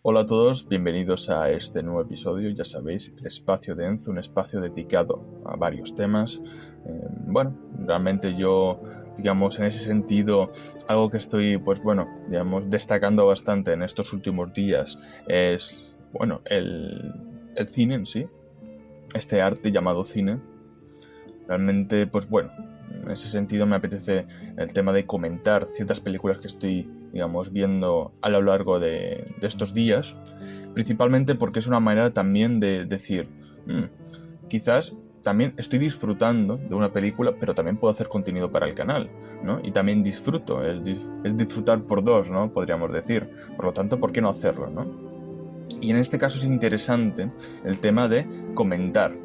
Hola a todos, bienvenidos a este nuevo episodio. Ya sabéis, el espacio de Enzo, un espacio dedicado a varios temas. Realmente yo, digamos, en ese sentido, algo que estoy, destacando bastante en estos últimos días es, el cine en sí, este arte llamado cine. Realmente, en ese sentido me apetece el tema de comentar ciertas películas que estoy, digamos, viendo a lo largo de estos días, principalmente porque es una manera también de decir, quizás también estoy disfrutando de una película, pero también puedo hacer contenido para el canal, ¿no? Y también disfruto, es disfrutar por dos, ¿no? Podríamos decir. Por lo tanto, ¿por qué no hacerlo, no? Y en este caso es interesante el tema de comentar,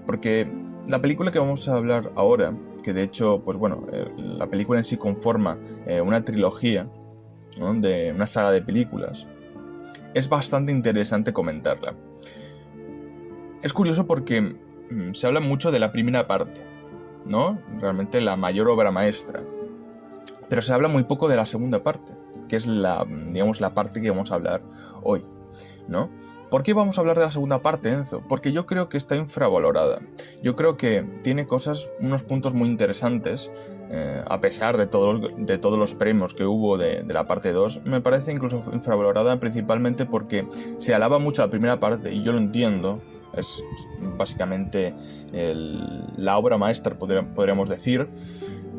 porque la película que vamos a hablar ahora, que de hecho, la película en sí conforma una trilogía, ¿no? De una saga de películas, es bastante interesante comentarla. Es curioso porque se habla mucho de la primera parte, ¿no? Realmente la mayor obra maestra. Pero se habla muy poco de la segunda parte, que es la parte que vamos a hablar hoy, ¿no? ¿Por qué vamos a hablar de la segunda parte, Enzo? Porque yo creo que está infravalorada. Yo creo que tiene unos puntos muy interesantes, a pesar de todos los premios que hubo de la parte 2, me parece incluso infravalorada principalmente porque se alaba mucho la primera parte, y yo lo entiendo, es básicamente la obra maestra, podríamos decir,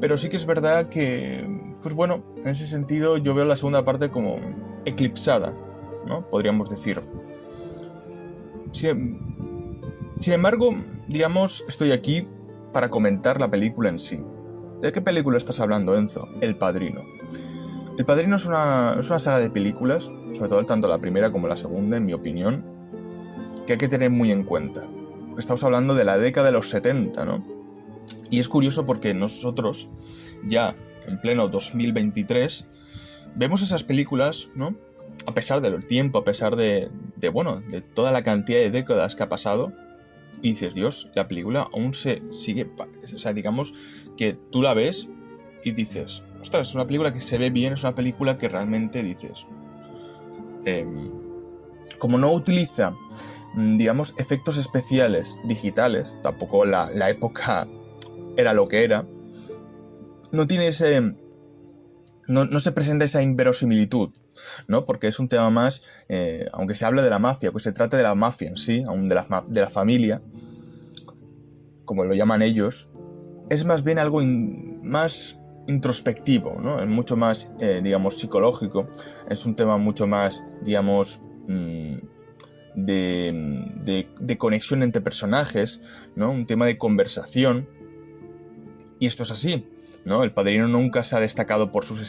pero sí que es verdad que, en ese sentido yo veo la segunda parte como eclipsada, ¿no? Podríamos decir. Sin embargo, digamos, estoy aquí para comentar la película en sí. ¿De qué película estás hablando, Enzo? El Padrino. El Padrino es una saga de películas, sobre todo tanto la primera como la segunda, en mi opinión, que hay que tener muy en cuenta. Estamos hablando de la década de los 70, ¿no? Y es curioso porque nosotros, ya en pleno 2023, vemos esas películas, ¿no? A pesar del tiempo, a pesar de toda la cantidad de décadas que ha pasado, y dices, Dios, la película aún se sigue, o sea, digamos que tú la ves y dices, ostras, es una película que se ve bien, es una película que realmente dices, como no utiliza, digamos, efectos especiales digitales, tampoco la época era lo que era, no tiene no se presenta esa inverosimilitud, ¿no? Porque es un tema más, aunque se hable de la mafia, pues se trata de la mafia en sí, aún de la familia, como lo llaman ellos, es más bien algo más introspectivo, ¿no? Es mucho más, digamos, psicológico, es un tema mucho más, digamos, de conexión entre personajes, ¿no? Un tema de conversación, y esto es así, ¿no? El Padrino nunca se ha destacado por sus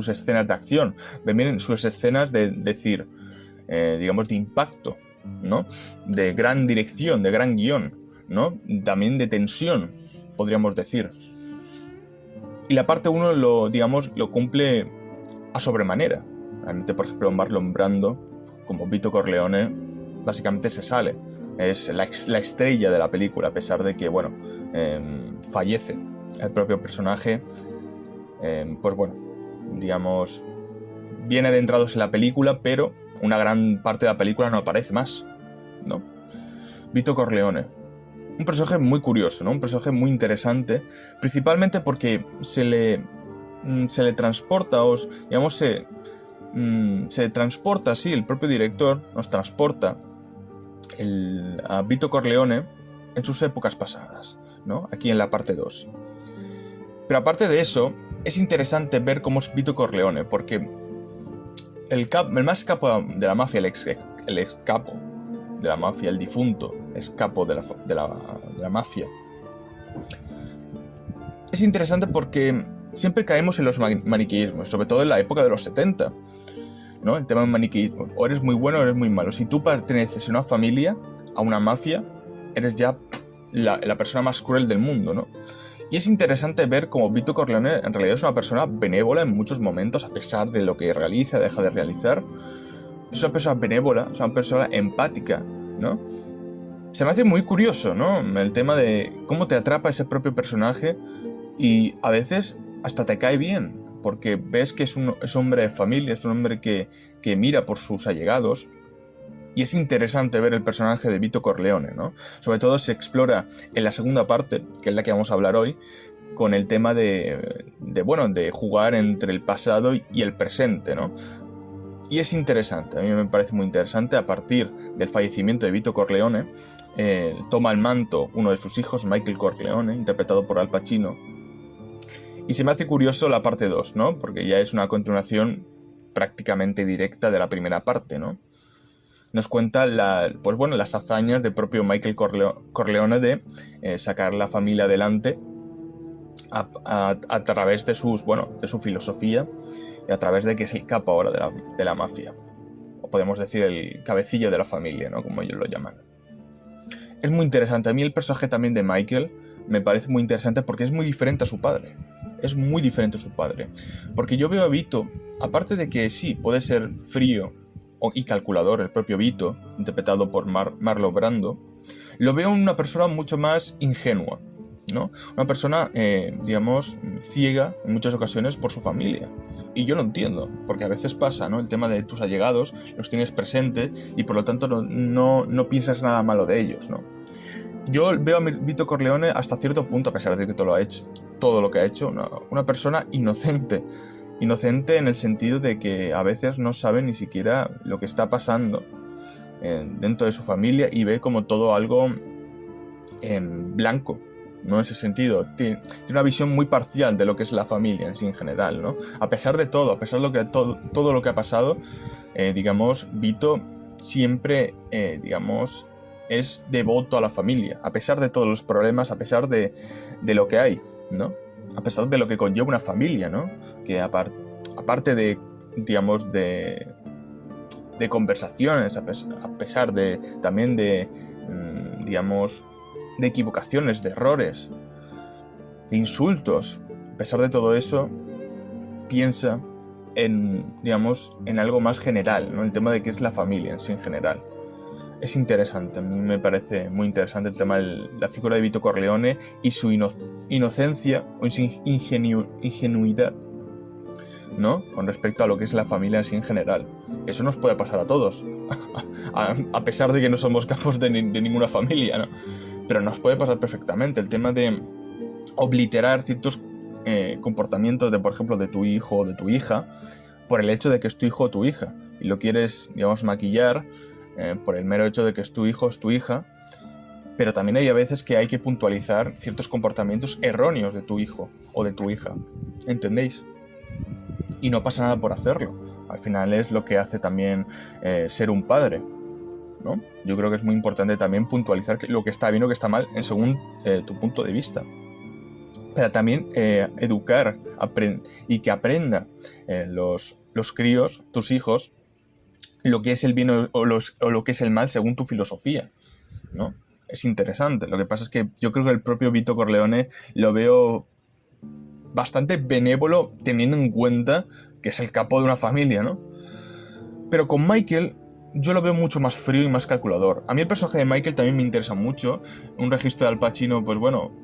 escenas de acción, también sus escenas de decir, digamos, de impacto, ¿no? De gran dirección, de gran guión, ¿no? También de tensión, podríamos decir. Y la parte 1 lo cumple a sobremanera. Realmente, por ejemplo, Marlon Brando, como Vito Corleone, básicamente se sale. Es la estrella de la película, a pesar de que, fallece el propio personaje. Digamos, viene adentrados en la película, pero una gran parte de la película no aparece más, ¿no? Vito Corleone, un personaje muy curioso, ¿no? Un personaje muy interesante, principalmente porque se le transporta, se transporta, sí, el propio director nos transporta a Vito Corleone en sus épocas pasadas, ¿no? Aquí en la parte 2. Pero aparte de eso, es interesante ver cómo es Vito Corleone, porque el más capo de la mafia, el ex capo de la mafia, el difunto ex capo de la mafia, es interesante porque siempre caemos en los maniqueísmos, sobre todo en la época de los 70, ¿no? El tema del maniqueísmo, o eres muy bueno o eres muy malo. Si tú perteneces a una familia, a una mafia, eres ya la persona más cruel del mundo, ¿no? Y es interesante ver cómo Vito Corleone en realidad es una persona benévola en muchos momentos, a pesar de lo que realiza, deja de realizar. Es una persona benévola, es una persona empática, ¿no? Se me hace muy curioso, ¿no? El tema de cómo te atrapa ese propio personaje y a veces hasta te cae bien, porque ves que es un hombre de familia, es un hombre que mira por sus allegados, Y es interesante ver el personaje de Vito Corleone, ¿no? Sobre todo se explora en la segunda parte, que es la que vamos a hablar hoy, con el tema de jugar entre el pasado y el presente, ¿no? Y es interesante, a mí me parece muy interesante. A partir del fallecimiento de Vito Corleone, toma el manto uno de sus hijos, Michael Corleone, interpretado por Al Pacino. Y se me hace curioso la parte 2, ¿no? Porque ya es una continuación prácticamente directa de la primera parte, ¿no? Nos cuenta las hazañas del propio Michael Corleone de sacar la familia adelante a través de su filosofía y a través de que es el capo ahora de la mafia. O podemos decir el cabecillo de la familia, ¿no? Como ellos lo llaman. Es muy interesante. A mí el personaje también de Michael me parece muy interesante porque es muy diferente a su padre. Es muy diferente a su padre. Porque yo veo a Vito, aparte de que sí, puede ser frío y calculador, el propio Vito, interpretado por Marlon Brando, lo veo una persona mucho más ingenua, ¿no? Una persona, ciega en muchas ocasiones por su familia. Y yo lo entiendo, porque a veces pasa, ¿no? El tema de tus allegados, los tienes presentes y por lo tanto no piensas nada malo de ellos, ¿no? Yo veo a Vito Corleone hasta cierto punto, a pesar de que todo lo que ha hecho, una persona inocente. Inocente en el sentido de que a veces no sabe ni siquiera lo que está pasando dentro de su familia y ve como todo algo en blanco, ¿no? En ese sentido, tiene una visión muy parcial de lo que es la familia en sí en general, ¿no? A pesar de todo, a pesar de todo lo que ha pasado, Vito siempre, es devoto a la familia, a pesar de todos los problemas, a pesar de lo que hay, ¿no? A pesar de lo que conlleva una familia, ¿no? Que aparte de conversaciones, a pesar de también de equivocaciones, de errores, de insultos, a pesar de todo eso, piensa en algo más general, ¿no? El tema de qué es la familia en sí en general. Es interesante, a mí me parece muy interesante el tema de la figura de Vito Corleone y su inocencia o su ingenuidad, ¿no? Con respecto a lo que es la familia así en general. Eso nos puede pasar a todos, a pesar de que no somos capos de ninguna familia, ¿no? Pero nos puede pasar perfectamente el tema de obliterar ciertos comportamientos por ejemplo, de tu hijo o de tu hija, por el hecho de que es tu hijo o tu hija, y lo quieres, maquillar por el mero hecho de que es tu hijo o es tu hija, pero también hay a veces que hay que puntualizar ciertos comportamientos erróneos de tu hijo o de tu hija, ¿entendéis? Y no pasa nada por hacerlo, al final es lo que hace también ser un padre, ¿no? Yo creo que es muy importante también puntualizar lo que está bien o que está mal según tu punto de vista, pero también educar y que aprenda los críos, tus hijos, lo que es el bien o lo que es el mal según tu filosofía, ¿no? Es interesante. Lo que pasa es que yo creo que el propio Vito Corleone lo veo bastante benévolo teniendo en cuenta que es el capo de una familia, ¿no? Pero con Michael yo lo veo mucho más frío y más calculador. A mí el personaje de Michael también me interesa mucho. Un registro de Al Pacino,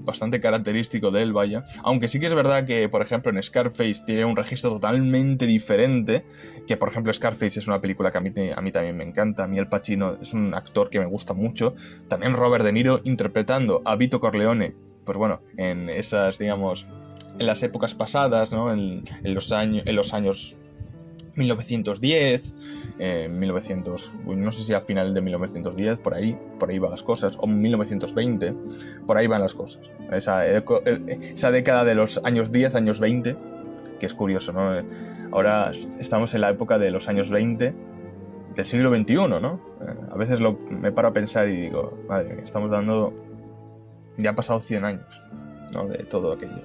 bastante característico de él, vaya. Aunque sí que es verdad que, por ejemplo, en Scarface tiene un registro totalmente diferente. Que, por ejemplo, Scarface es una película que a mí también me encanta. A mí Al Pacino es un actor que me gusta mucho. También Robert De Niro interpretando a Vito Corleone, en esas, en las épocas pasadas, ¿no? En los años 1910, 1900, no sé si a final de 1910, por ahí van las cosas, o 1920, por ahí van las cosas. Esa década de los años 10, años 20, que es curioso, ¿no? Ahora estamos en la época de los años 20 del siglo XXI, ¿no? A veces me paro a pensar y digo, madre mía, ya han pasado 100 años, ¿no? De todo aquello.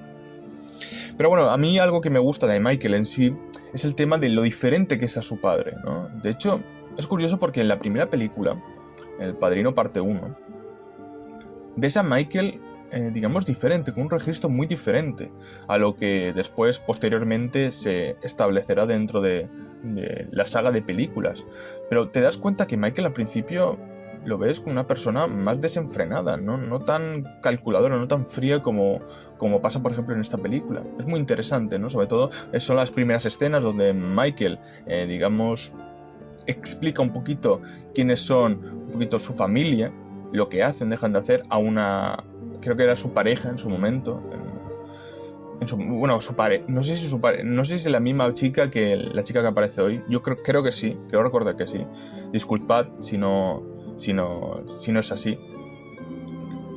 Pero bueno, a mí algo que me gusta de Michael en sí es el tema de lo diferente que es a su padre, ¿no? De hecho, es curioso porque en la primera película, El Padrino parte 1, ves a Michael, diferente, con un registro muy diferente a lo que después, posteriormente, se establecerá dentro de la saga de películas. Pero te das cuenta que Michael al principio lo ves como una persona más desenfrenada, no tan calculadora, no tan fría como pasa, por ejemplo, en esta película. Es muy interesante, ¿no? Sobre todo son las primeras escenas donde Michael, explica un poquito quiénes son, un poquito su familia, lo que hacen, dejan de hacer, a una, creo que era su pareja en su momento, su pareja, no sé si no sé si es la misma chica que la chica que aparece hoy. Yo creo que sí, creo recordar que sí. Disculpad si no es así.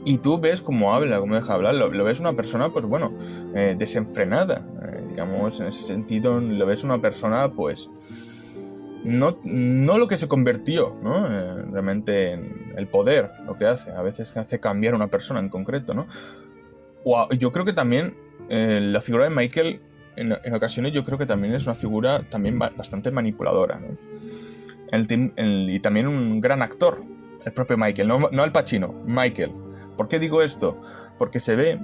Y tú ves cómo habla, cómo deja hablar, lo ves una persona, pues bueno, desenfrenada, digamos, en ese sentido, lo ves una persona, pues, no lo que se convirtió, ¿no? Realmente en el poder, lo que hace, a veces hace cambiar a una persona en concreto, ¿no? Yo creo que también la figura de Michael, en ocasiones, yo creo que también es una figura también bastante manipuladora, ¿no? Y también un gran actor, el propio Michael, no Al Pacino, Michael. ¿Por qué digo esto? Porque se ve,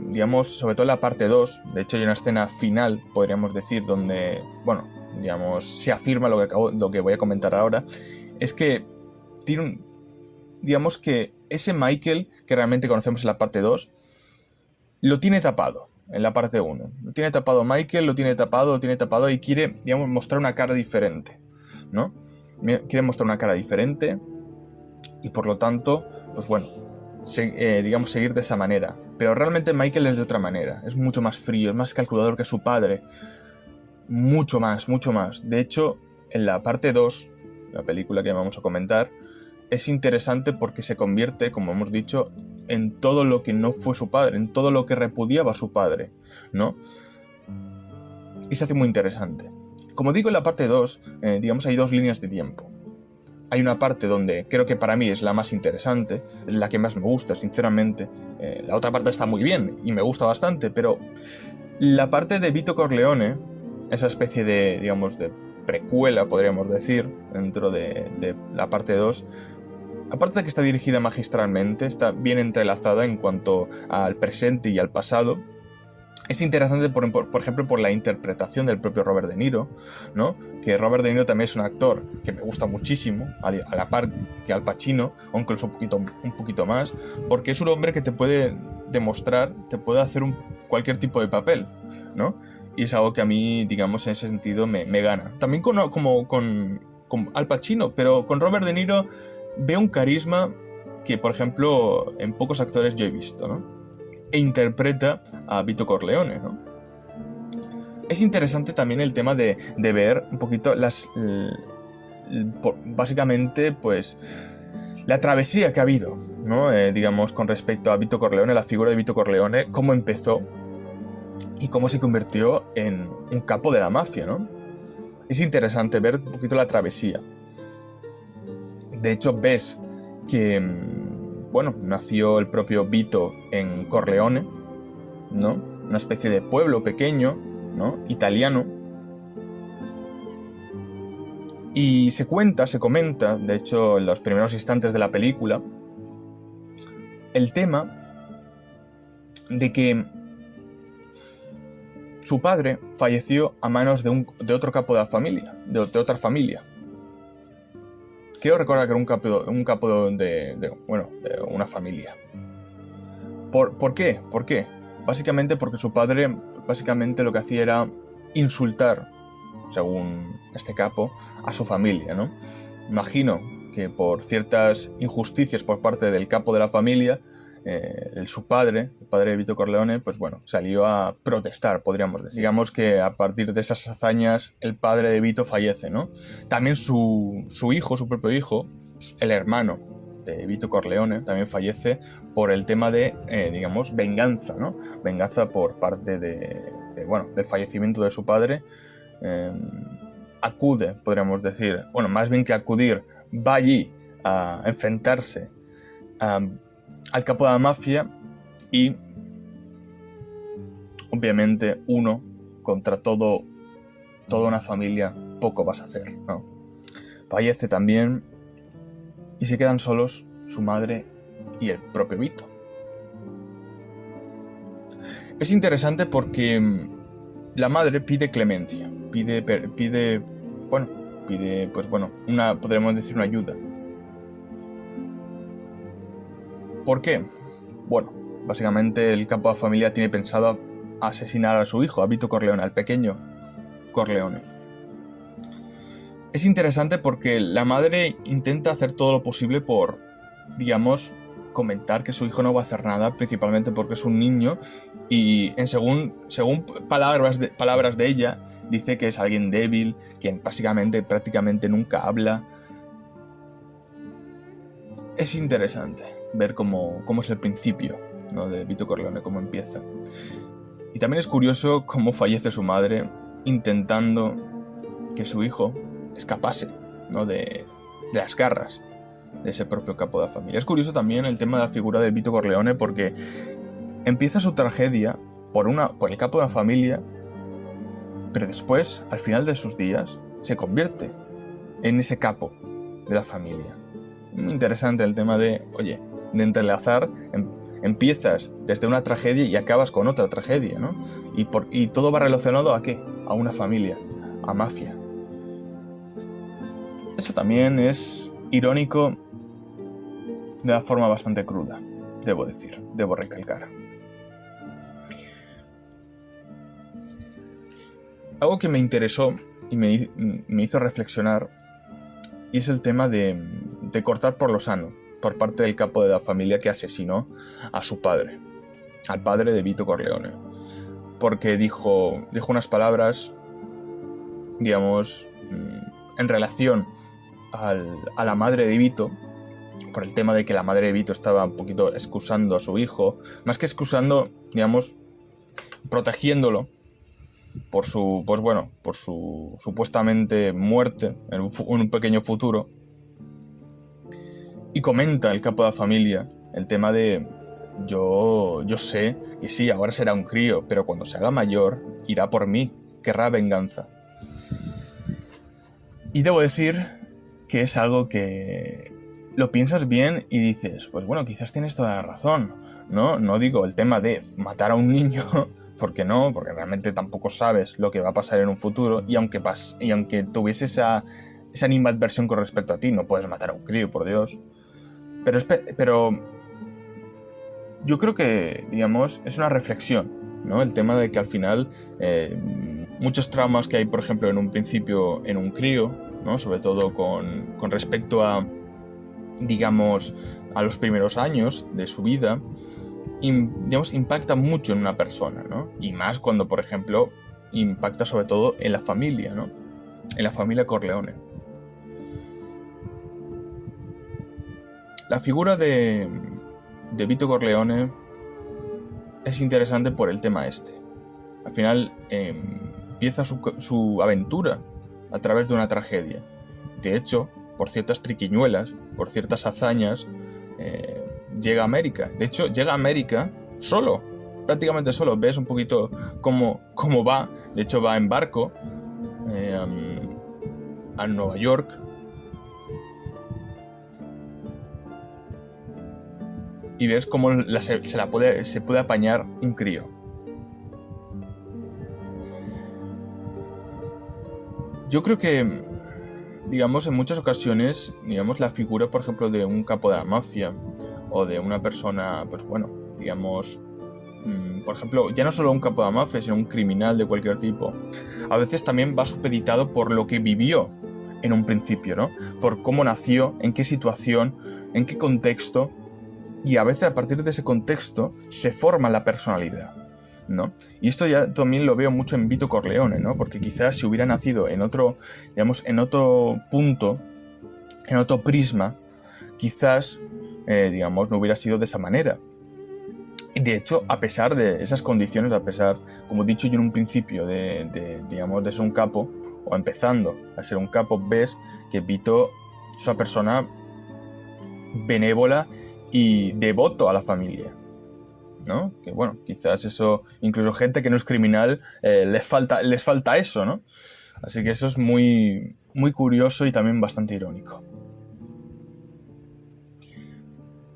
digamos, sobre todo en la parte 2, de hecho hay una escena final, podríamos decir, donde, bueno, digamos, se afirma lo que voy a comentar ahora, es que tiene digamos que ese Michael que realmente conocemos en la parte 2, lo tiene tapado en la parte 1. Lo tiene tapado Michael, lo tiene tapado y quiere, digamos, mostrar una cara diferente, ¿no? Quiere mostrar una cara diferente y por lo tanto, pues bueno, digamos, seguir de esa manera. Pero realmente Michael es de otra manera, es mucho más frío, es más calculador que su padre. Mucho más, mucho más. De hecho, en la parte 2, la película que vamos a comentar, es interesante porque se convierte, como hemos dicho, en todo lo que no fue su padre, en todo lo que repudiaba a su padre, ¿no? Y se hace muy interesante. Como digo, en la parte 2, digamos, hay dos líneas de tiempo. Hay una parte donde creo que para mí es la más interesante, es la que más me gusta, sinceramente. La otra parte está muy bien y me gusta bastante, pero la parte de Vito Corleone, esa especie de, digamos, de precuela, podríamos decir, dentro de la parte 2, aparte de que está dirigida magistralmente, está bien entrelazada en cuanto al presente y al pasado. Es interesante, por ejemplo, por la interpretación del propio Robert De Niro, ¿no? Que Robert De Niro también es un actor que me gusta muchísimo, a la par que Al Pacino, aunque es un poquito más, porque es un hombre que te puede demostrar, te puede hacer cualquier tipo de papel, ¿no? Y es algo que a mí, digamos, en ese sentido me gana. También con Al Pacino, pero con Robert De Niro veo un carisma que, por ejemplo, en pocos actores yo he visto, ¿no? E interpreta a Vito Corleone, ¿no? Es interesante también el tema de ver un poquito básicamente, pues, la travesía que ha habido, ¿no? Digamos, con respecto a Vito Corleone, la figura de Vito Corleone, cómo empezó y cómo se convirtió en un capo de la mafia, ¿no? Es interesante ver un poquito la travesía. De hecho, ves que, bueno, nació el propio Vito en Corleone, ¿no? Una especie de pueblo pequeño, ¿no? Italiano. Y se comenta, de hecho, en los primeros instantes de la película, el tema de que su padre falleció a manos de otro capo de la familia, de otra familia. Quiero recordar que era un capo de una familia. ¿Por qué? ¿Por qué? Básicamente porque su padre lo que hacía era insultar, según este capo, a su familia, ¿no? Imagino que por ciertas injusticias por parte del capo de la familia, su padre, el padre de Vito Corleone, pues bueno, salió a protestar, podríamos decir. Digamos que a partir de esas hazañas el padre de Vito fallece, ¿no? También su propio hijo, el hermano de Vito Corleone, también fallece por el tema de, digamos, venganza, ¿no? Venganza por parte del fallecimiento de su padre. Acude, podríamos decir, bueno, más bien que acudir, va allí a enfrentarse al capo de la mafia y obviamente uno contra toda una familia poco vas a hacer, ¿no? Fallece también y se quedan solos su madre y el propio Vito. Es interesante porque la madre pide clemencia, pide podríamos decir una ayuda. ¿Por qué? Bueno, básicamente el capo de la familia tiene pensado asesinar a su hijo, a Vito Corleone, al pequeño Corleone. es interesante porque la madre intenta hacer todo lo posible por, digamos, comentar que su hijo no va a hacer nada, principalmente porque es un niño, y según palabras de ella, dice que es alguien débil, quien básicamente prácticamente nunca habla. Es interesante ver cómo es el principio, ¿no?, de Vito Corleone, cómo empieza. Y también es curioso cómo fallece su madre intentando que su hijo escapase, ¿no?, de las garras de ese propio capo de la familia. Es curioso también el tema de la figura de Vito Corleone porque empieza su tragedia por el capo de la familia, pero después, al final de sus días, se convierte en ese capo de la familia. Muy interesante el tema de entrelazar, empiezas desde una tragedia y acabas con otra tragedia, ¿no? Y todo va relacionado ¿a qué? A una familia, a mafia. Eso también es irónico de una forma bastante cruda, debo recalcar. Algo que me interesó y me hizo reflexionar y es el tema de cortar por lo sano por parte del capo de la familia que asesinó a su padre, al padre de Vito Corleone, porque dijo unas palabras, digamos, en relación a la madre de Vito, por el tema de que la madre de Vito estaba un poquito excusando a su hijo, más que excusando, digamos, protegiéndolo por su supuestamente muerte en un pequeño futuro. Y comenta el capo de la familia el tema de yo sé que sí, ahora será un crío, pero cuando se haga mayor irá por mí, querrá venganza. Y debo decir que es algo que lo piensas bien y dices, pues bueno, quizás tienes toda la razón, ¿no? No digo el tema de matar a un niño, porque realmente tampoco sabes lo que va a pasar en un futuro, y aunque tuviese esa animadversión con respecto a ti, no puedes matar a un crío, por Dios. Pero yo creo que, digamos, es una reflexión, ¿no? El tema de que al final muchos traumas que hay, por ejemplo, en un principio en un crío, ¿no?, sobre todo con respecto a, digamos, a los primeros años de su vida, digamos, impacta mucho en una persona, ¿no? Y más cuando, por ejemplo, impacta sobre todo en la familia, ¿no? En la familia Corleone. La figura de Vito Corleone es interesante por el tema este. Al final empieza su aventura a través de una tragedia. De hecho, por ciertas triquiñuelas, por ciertas hazañas, llega a América. De hecho, llega a América solo, prácticamente solo. Ves un poquito cómo va. De hecho, va en barco a Nueva York. Y ves cómo se puede apañar un crío. Yo creo que, digamos, en muchas ocasiones, digamos, la figura, por ejemplo, de un capo de la mafia o de una persona, pues bueno, digamos, por ejemplo, ya no solo un capo de la mafia, sino un criminal de cualquier tipo, a veces también va supeditado por lo que vivió en un principio, ¿no? Por cómo nació, en qué situación, en qué contexto, y a veces a partir de ese contexto se forma la personalidad, ¿no? Y esto ya también lo veo mucho en Vito Corleone, ¿no? Porque quizás si hubiera nacido en otro, digamos, en otro punto, en otro prisma, quizás, digamos, no hubiera sido de esa manera. Y de hecho, a pesar de esas condiciones, a pesar, como he dicho yo en un principio, digamos, de ser un capo, o empezando a ser un capo, ves que Vito es una persona benévola y devoto a la familia, ¿no? Que bueno, quizás eso, incluso gente que no es criminal, les falta eso, ¿no? Así que eso es muy, muy curioso y también bastante irónico.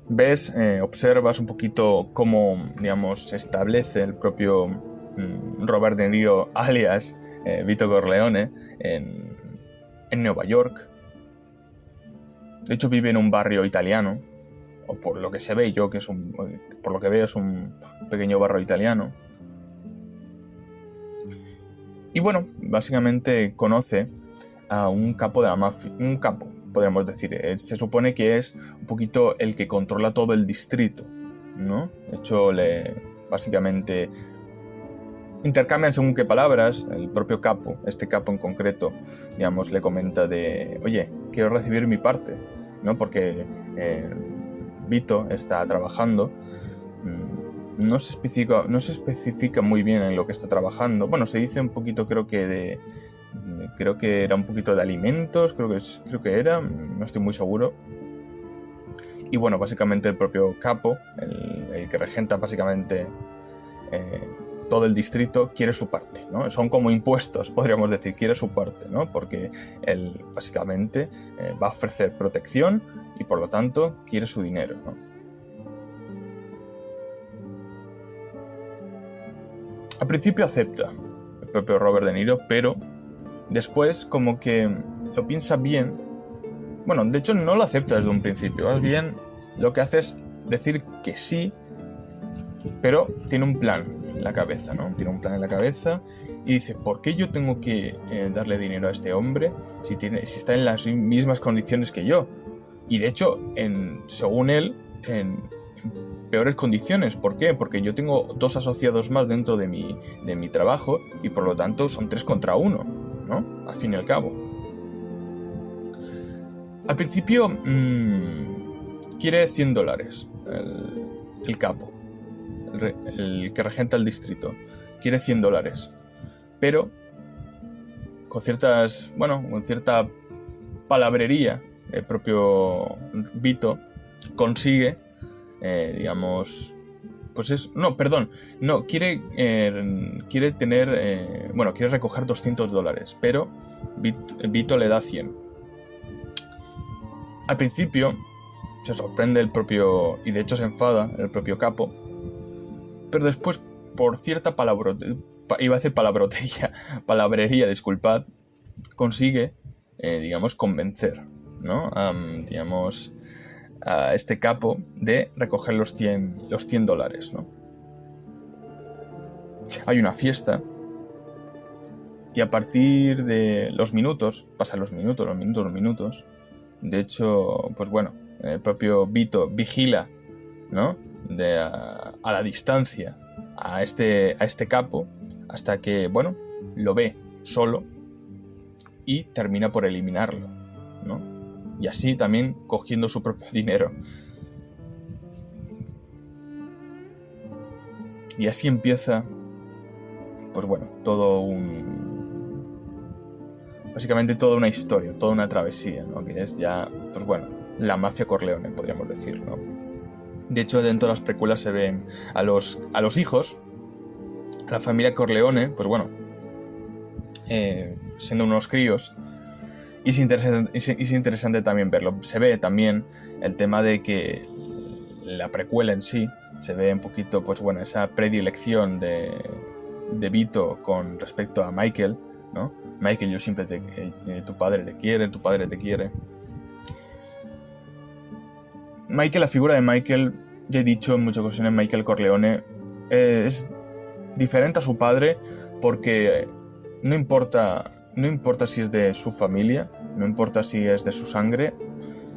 Ves, observas un poquito cómo, digamos, se establece el propio Robert De Niro, alias Vito Corleone, en Nueva York. De hecho, vive en un barrio italiano, o por lo que se ve yo, por lo que veo es un pequeño barrio italiano. Y bueno, básicamente conoce a un capo de la mafia, un capo, podríamos decir. Se supone que es un poquito el que controla todo el distrito, ¿no? De hecho, básicamente intercambian según qué palabras. El propio capo, este capo en concreto, digamos, le comenta de, oye, quiero recibir mi parte, ¿no? Porque Vito está trabajando. No se especifica muy bien en lo que está trabajando. Bueno, se dice un poquito, creo que era un poquito de alimentos, creo que era, no estoy muy seguro. Y bueno, básicamente el propio capo, el que regenta básicamente todo el distrito, quiere su parte, ¿no? Son como impuestos, podríamos decir, quiere su parte, ¿no? Porque él básicamente va a ofrecer protección y por lo tanto quiere su dinero, ¿no? Al principio acepta el propio Robert De Niro, pero después como que lo piensa bien. Bueno, de hecho no lo acepta desde un principio, más bien lo que hace es decir que sí, pero tiene un plan en la cabeza, ¿no? Tiene un plan en la cabeza y dice, ¿por qué yo tengo que darle dinero a este hombre si está en las mismas condiciones que yo? Y de hecho, según él, en peores condiciones. ¿Por qué? Porque yo tengo 2 asociados más dentro de mi trabajo y por lo tanto son 3 contra 1, ¿no? Al fin y al cabo. Al principio quiere $100 el capo, el que regenta el distrito. Quiere $100, pero con cierta palabrería, el propio Vito consigue, quiere recoger $200, pero Vito le da 100. Al principio se sorprende y de hecho se enfada el propio capo, pero después, por cierta palabrería, disculpad, consigue, convencer, ¿no? A este capo de recoger los $100, ¿no? Hay una fiesta y a partir de los minutos, pasan los minutos. De hecho, pues bueno, el propio Vito vigila, ¿no? A la distancia a este capo hasta que, bueno, lo ve solo y termina por eliminarlo, ¿no? Y así también cogiendo su propio dinero. Y así empieza, pues bueno, básicamente toda una historia, toda una travesía, ¿no? Que es ya, pues bueno, la mafia Corleone, podríamos decir, ¿no? De hecho, dentro de las precuelas se ven a los hijos, a la familia Corleone, pues bueno, siendo unos críos. Y es interesante también verlo. Se ve también el tema de que la precuela en sí, se ve un poquito, pues bueno, esa predilección de Vito con respecto a Michael, ¿no? Michael, yo siempre tu padre te quiere. Michael, la figura de Michael, ya he dicho en muchas ocasiones, Michael Corleone es diferente a su padre porque no importa si es de su familia, no importa si es de su sangre,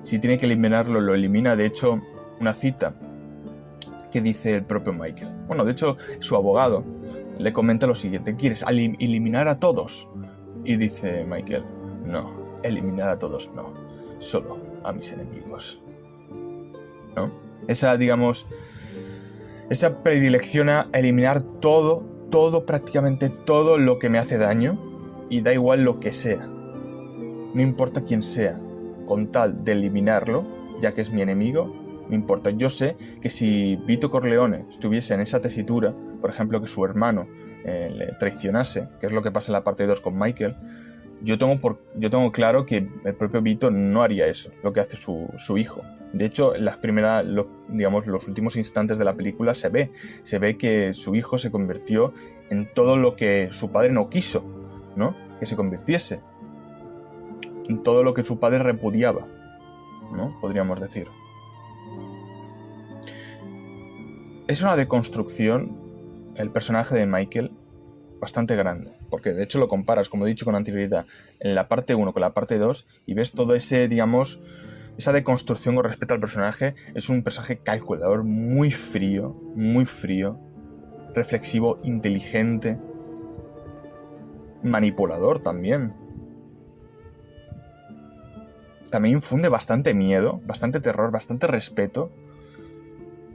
si tiene que eliminarlo, lo elimina. De hecho, una cita que dice el propio Michael. Bueno, de hecho, su abogado le comenta lo siguiente: ¿quieres eliminar a todos? Y dice Michael, no, eliminar a todos no, solo a mis enemigos, ¿no? Esa predilección a eliminar todo, prácticamente todo lo que me hace daño, y da igual lo que sea, no importa quién sea, con tal de eliminarlo, ya que es mi enemigo, no importa. Yo sé que si Vito Corleone estuviese en esa tesitura, por ejemplo, que su hermano le traicionase, que es lo que pasa en la parte 2 con Michael, yo tengo claro que el propio Vito no haría eso, lo que hace su hijo. De hecho, en las los últimos instantes de la película se ve que su hijo se convirtió en todo lo que su padre no quiso, ¿no? Que se convirtiese en todo lo que su padre repudiaba, ¿no? Podríamos decir. Es una deconstrucción el personaje de Michael bastante grande, porque de hecho lo comparas, como he dicho con anterioridad, en la parte 1 con la parte 2 y ves todo ese, digamos, esa deconstrucción con respecto al personaje. Es un personaje calculador, muy frío, reflexivo, inteligente, manipulador también. También infunde bastante miedo, bastante terror, bastante respeto,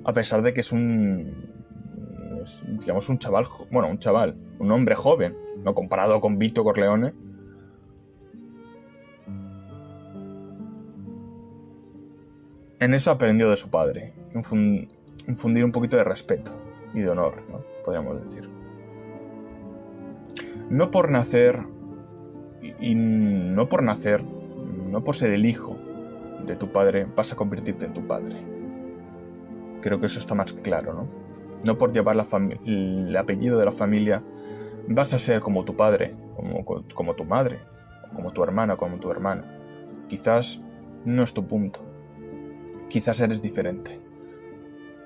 a pesar de que es digamos un chaval, un hombre joven, no comparado con Vito Corleone. En eso aprendió de su padre, infundir un poquito de respeto y de honor, ¿no? Podríamos decir. No por nacer, no por ser el hijo de tu padre, vas a convertirte en tu padre. Creo que eso está más claro, ¿no? No por llevar el apellido de la familia vas a ser como tu padre, como tu madre, como tu hermana, como tu hermano. Quizás no es tu punto. Quizás eres diferente.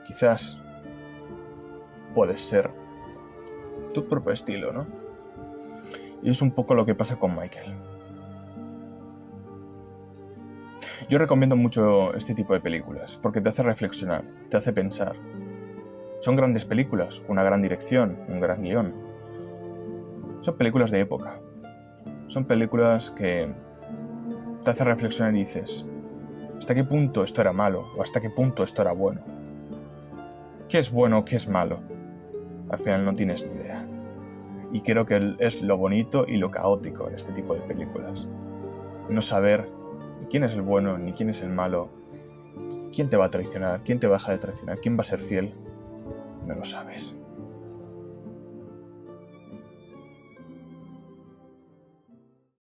Quizás puedes ser tu propio estilo, ¿no? Y es un poco lo que pasa con Michael. Yo recomiendo mucho este tipo de películas porque te hace reflexionar, te hace pensar. Son grandes películas, una gran dirección, un gran guión. Son películas de época. Son películas que te hacen reflexionar y dices, ¿hasta qué punto esto era malo o hasta qué punto esto era bueno? ¿Qué es bueno o qué es malo? Al final no tienes ni idea. Y creo que es lo bonito y lo caótico en este tipo de películas. No saber ni quién es el bueno ni quién es el malo, quién te va a traicionar, quién te va a dejar de traicionar, quién va a ser fiel. No lo sabes.